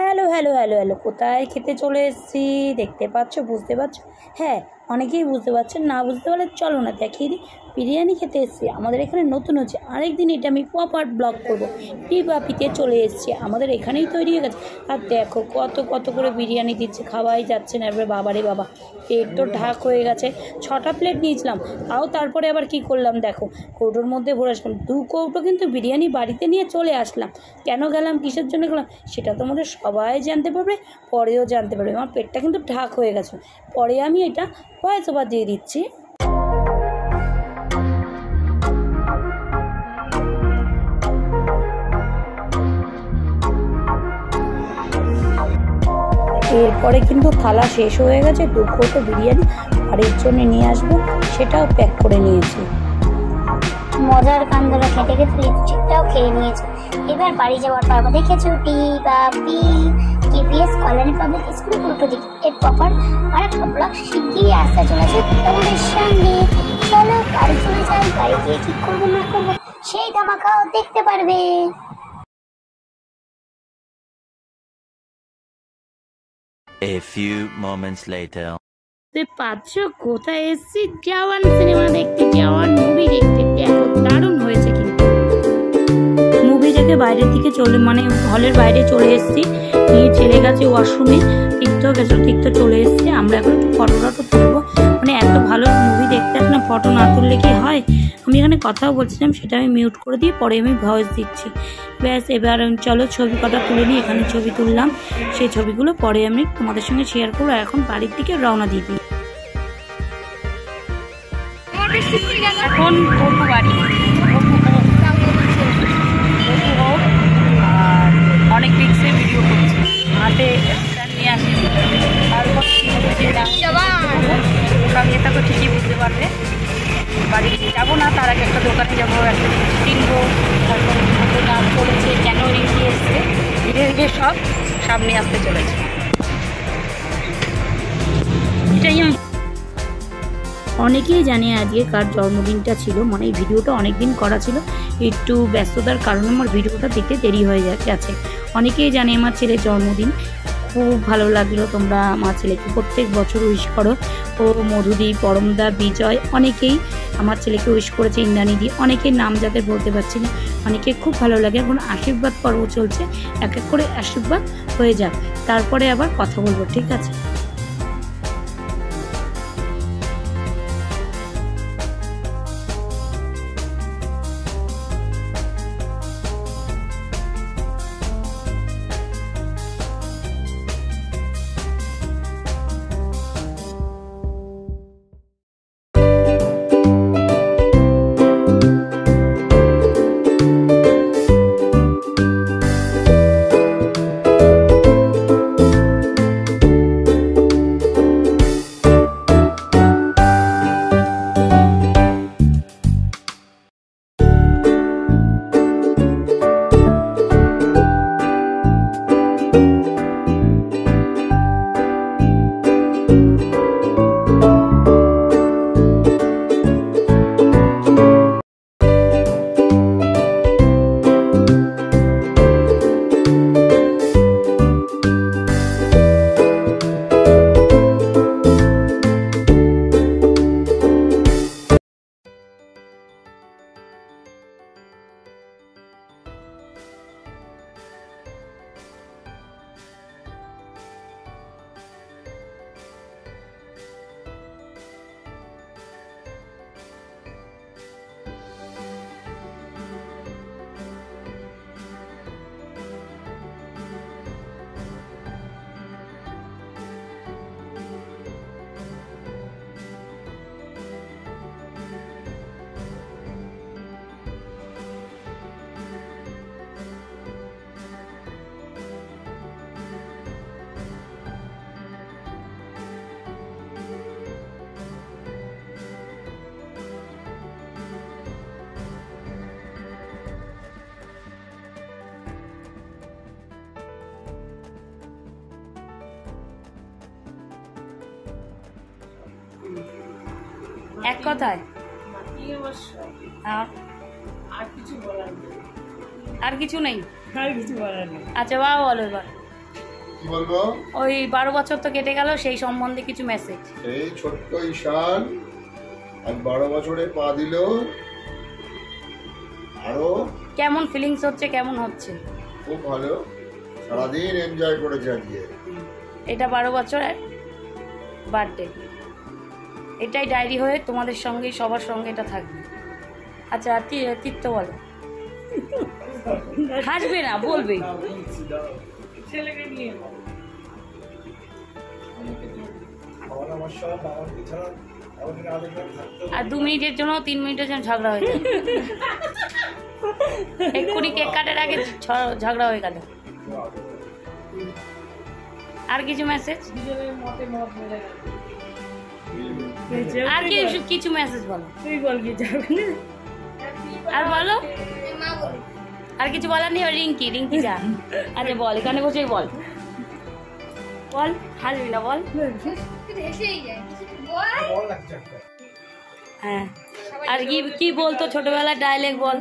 Hello hello hello hello কোথায় খেতে চলে এসেছি দেখতে পাচ্ছ, বুঝতে পারছো? হ্যাঁ, অনেকেই বুঝতে পারছেন, না বুঝতে পারলে চলো না দেখিয়ে দিই। বিরিয়ানি খেতে এসেছি। আমাদের এখানে নতুন হচ্ছে, আরেকদিন এটা আমি প্রপার ব্লগ করবো। বাপিতে চলে এসেছি, আমাদের এখানেই তৈরি হয়ে গেছে। আর দেখো কত কত করে বিরিয়ানি দিচ্ছে, খাওয়াই যাচ্ছে না। এবার বাবারে বাবা, পেট তো ঢাক হয়ে গেছে। 6টা প্লেট নিয়েছিলাম, তাও তারপরে আবার কি করলাম দেখো, কৌটোর মধ্যে ভরে আসলাম। 2 কৌটো কিন্তু বিরিয়ানি বাড়িতে নিয়ে চলে আসলাম। কেন গেলাম, কিসের জন্য গেলাম, সেটা তোমাদের সবাই জানতে পারবে, পরেও জানতে পারবে। আমার পেটটা কিন্তু ঢাক হয়ে গেছে, পরে আমি এটা ভয়েস ওভার দিয়ে দিচ্ছি। এরপরে কিন্তু থালা শেষ হয়ে গেছে, 2 কৌটো বিরিয়ানি বাড়ির জন্য নিয়ে আসবো, সেটাও প্যাক করে নিয়েছি। মজার কান্দরা খেতে খেতে লিপস্টিকটাও খেয়ে নিয়েছে। এবার বাড়ি যাওয়ার পর দেখেছো বাপি কেপিএস কল্যাণী পাবলিক স্কুল উল্টো দিকে এর প্রপার আর একটা ব্লগ শিগগিরই আসতে চলেছে তোমাদের সঙ্গে। চলো বাড়ি চলে যাই, বাড়ি গিয়ে কি করবো না করবো সেই ধামাকাও দেখতে পারবে। A few moments later. পাচ্ছ কোথায় এসেছি? জওয়ান সিনেমা দেখতে, জওয়ান মুভি দেখতে। দেখো দারুণ হয়েছে কিন্তু। মুভি দেখে বাইরের দিকে হলের বাইরে চলে এসেছি, নিয়ে ছেলে গেছে ওয়াশরুমে, তীর্থ চলে এসেছি। আমরা এখন একটু ফটো তুলবো, এত ভালো মুভি দেখতে না, ফটো না তুললে কি হয়। আমি এখানে কথাও বলছিলাম, সেটা আমি মিউট করে দিয়ে পরে আমি ভয়েস দিচ্ছি। ব্যাস, এবার চলো ছবি কটা তুলে নিই। এখানে ছবি তুললাম, সেই ছবিগুলো পরে আমি তোমাদের সঙ্গে শেয়ার করবো। এখন বাড়ির দিকে রওনা দিয়ে দিই। এখন বন্ধু বাড়ি, আর অনেক পিক্সে ভিডিও করছি, হাতে নিয়ে আসছি। তারপর এটা তো ঠিকই বুঝতে পারবে। বাড়ি যাবো না, তার আগে একটা দোকানে যাবো, একটা জিনিস কিনবো। তারপরে কাজ করেছে, কেন রিঙ্কি এসছে, ধীরে ধীরে সব সামনে আসতে চলেছে। এটাই আমি অনেকেই জানে আজকে কার জন্মদিনটা ছিল, এই ভিডিওটা অনেক দিন করা ছিল, একটু ব্যস্ততার কারণে আমার ভিডিওটা দেখতে দেরি হয়ে গেছে। অনেকেই জানে আমার ছেলের জন্মদিন, খুব ভালো লাগলো। তোমরা আমার ছেলেকে প্রত্যেক বছর উইশ করো। ও মধুদি, পরমদা, বিজয় অনেকেই আমার ছেলেকে উইশ করেছে, ইন্দ্রাণীদি, অনেকের নাম যাদের বলতে পারছি না, অনেকে খুব ভালো লাগে। এখন আশীর্বাদ পর্ব চলছে, এক এক করে আশীর্বাদ হয়ে যাক, তারপরে আবার কথা বলবো, ঠিক আছে? এক কথায় আর কিছু নেই। আচ্ছা বাবা বলো এবার। কি বলবো? ওই 12 বছর তো কেটে গেল, সেই সম্বন্ধে কিছু মেসেজ। এই ছোট্ট ঈশান আজ 12 বছরে পা দিল। আরো কেমন ফিলিংস হচ্ছে, কেমন হচ্ছে? খুব ভালো, সারাদিন এনজয় করেছে আজকে। এটা 12 বছর বার্থডে, এটাই ডায়েরি হয়ে তোমাদের সঙ্গে সবার সঙ্গে এটা থাকবে। আচ্ছা তীর্থ বলো, হাসবে না, বলবে। ছেলেকে নিয়ে আর 2 মিনিটের জন্য 3 মিনিটের জন্য ঝগড়া হয়ে যায়, এক্ষুনি কেক কাটার আগে ঝগড়া হয়ে গেল। আর কিছু মেসেজ, দুজনের মতে মত মিলে গেল। আর কিছু মেসেজ বলো। তুই বল কি যাবে না? আর বলো, আর কিছু বলার নেই? রিঙ্কি যা, আচ্ছা বল, এখানে বসেই বল, বল, হাসবি না, বল। হ্যাঁ, আর কি বলতো ছোটবেলার ডায়লগ বল।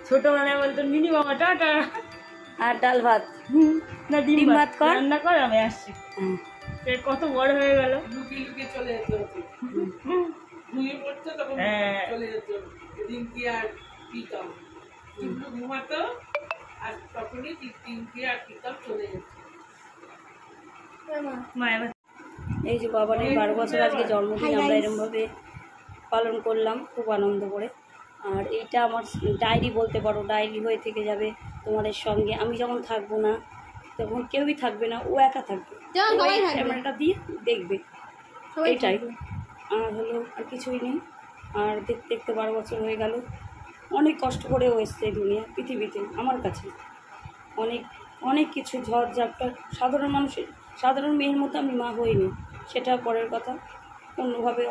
ছোটবেলায় বলতো মিনি বাবা টাটা, আর ডাল ভাত না ডিম ভাত ভাত কর। রান্না কর, আমি আসছি। সে কত বড় হয়ে গেল। লুকিয়ে লুকিয়ে চলে যেতে হতো, ঘুমিয়ে পড়তো তখন চলে যেত রিঙ্কি আর প্রীতম। কিন্তু ঘুমাতো আর তখনই রিঙ্কি আর প্রীতম চলে যেত। মায়ের এই যে বাবানের 12 বছর আজকে জন্মদিন, আমরা এরমভাবে পালন করলাম খুব আনন্দ করে। আর এইটা আমার ডায়েরি বলতে পারো, ডায়েরি হয়ে থেকে যাবে তোমাদের সঙ্গে। আমি যখন থাকবো না তখন কেউই থাকবে না, ও একা থাকবে, ক্যামেরাটা দিয়ে দেখবে, এইটাই। আর হলো আর কিছুই নেই। আর দেখতে দেখতে 12 বছর হয়ে গেল। অনেক কষ্ট করেও এসছে দুনিয়া পৃথিবীতে আমার কাছে, অনেক অনেক কিছু ঝড় ঝাপটা। সাধারণ মেয়ের মতো আমি মা হইনি, সেটা পরের কথা। অন্যভাবে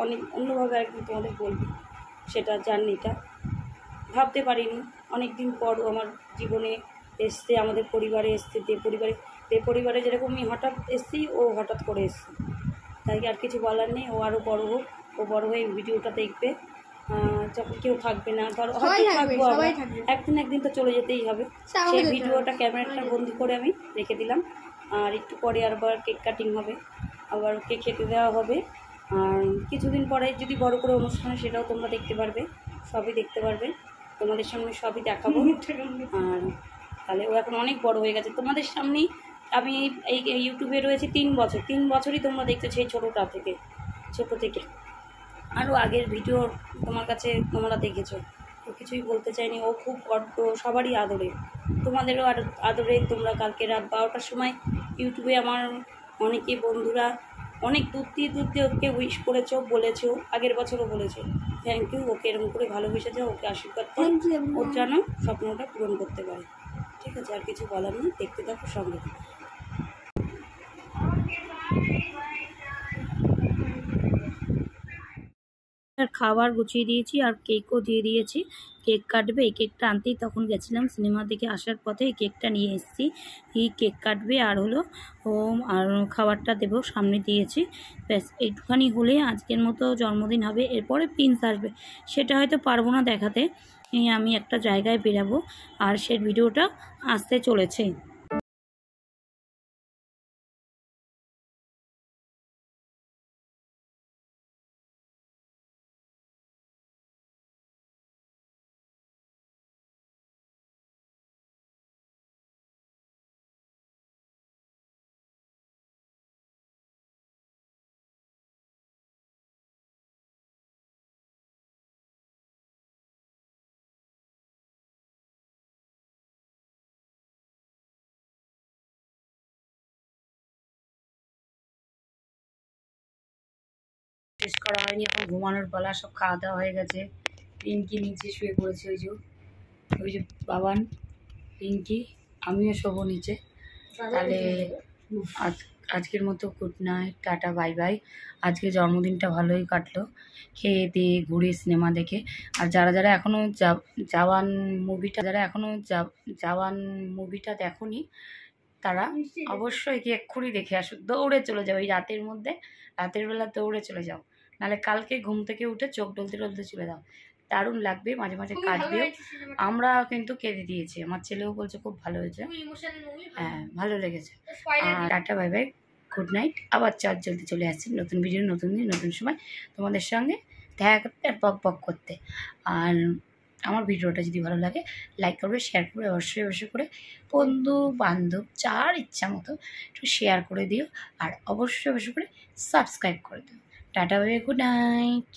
একদিন তোমাদের বলবো সেটা, জার্নিটা ভাবতে পারিনি। অনেক দিন পর আমার জীবনে এসছে, আমাদের পরিবারে এসছে। যে পরিবারে যেরকম আমি হঠাৎ এসছি, ও হঠাৎ করে এসছে। তাই আর কিছু বলার নেই। ও আরও বড় হোক, ও বড় হয়ে ভিডিওটা দেখবে। যখন কেউ থাকবে না, ধরো থাকবো, একদিন তো চলে যেতেই হবে। সেই ভিডিওটা ক্যামেরাটা বন্দি করে আমি রেখে দিলাম। আর একটু পরে আবার কেক কাটিং হবে, আবার কেক খেতে দেওয়া হবে। আর কিছুদিন পরে যদি বড় করে অনুষ্ঠান, সেটাও তোমরা দেখতে পারবে, সবই দেখতে পারবে, তোমাদের সামনে সবই দেখাবো। আর তাহলে ও এখন অনেক বড় হয়ে গেছে তোমাদের সামনেই। আমি এই ইউটিউবে রয়েছি 3 বছর, 3 বছরই তোমরা দেখছো সেই ছোটো থেকে। আরও আগের ভিডিও তোমার কাছে তোমরা দেখেছো, তো কিছুই বলতে চাইনি। ও খুব সবারই আদরে, তোমাদেরও আদরে। তোমরা কালকে রাত 12টার সময় ইউটিউবে আমার অনেকে বন্ধুরা অনেক দূর দিয়ে ওকে উইশ করেছো, বলেছো, আগের বছরও বলেছো। থ্যাংক ইউ, ওকে এরকম করে ভালোবেসেছো, ওকে আশীর্বাদ করো, ওর যেন স্বপ্নটা পূরণ করতে পারে। ঠিক আছে, আর কিছু বলার নেই, দেখতে থাকো, সঙ্গে থাকো। আর খাবার গুছিয়ে দিয়েছি, আর কেকও দিয়ে দিয়েছি। কেক কাটবে, এই কেকটা আনতেই তখন গেছিলাম, সিনেমা দেখে আসার পথে এই কেকটা নিয়ে এসেছি। এই কেক কাটবে আর হলো আর খাবারটা দেবো, সামনে দিয়েছি। ব্যাস এইটুখানি হলে আজকের মতো জন্মদিন হবে। এরপরে প্রিন্স আসবে, সেটা হয়তো পারবো না দেখাতে। আমি একটা জায়গায় বেরাবো, আর সে ভিডিওটা আসতে চলেছে। শেষ করা হয়নি, এখন ঘুমানোর পালা। সব খাওয়া দাওয়া হয়ে গেছে। পিঙ্কি নিচে শুয়ে পড়েছে, ওই যে বাবান, পিঙ্কি, আমিও শোবো নিচে। তাহলে আজকের মতো good night, tata, bye by. আজকে জন্মদিনটা ভালোই কাটলো, খেয়ে দিয়ে ঘুরে সিনেমা দেখে। আর যারা এখনও জাওয়ান মুভিটা দেখোনি, তারা অবশ্যই কি এক্ষুনি দেখে আসো, দৌড়ে চলে যাও। এই রাতের বেলা দৌড়ে চলে যাও, নাহলে কালকে ঘুম থেকে উঠে চোখ ডলতে চলে যাও। দারুণ লাগবে, মাঝে মাঝে কাঁদবেও। আমরা কিন্তু কেঁদে দিয়েছি, আমার ছেলেও বলছে খুব ভালো হয়েছে, হ্যাঁ ভালো লেগেছে। আর tata bye bye, good night. আবার জলদি চলে আসছি নতুন ভিডিও, নতুন দিন, নতুন সময় তোমাদের সঙ্গে দেখা করতে আর বক করতে। আর আমার ভিডিওটা যদি ভালো লাগে লাইক করবে, শেয়ার করবে, অবশ্যই করে বন্ধু বান্ধব যার ইচ্ছা মতো একটু শেয়ার করে দিও। আর অবশ্যই করে সাবস্ক্রাইব করে দিও। Tata bye bye, good night.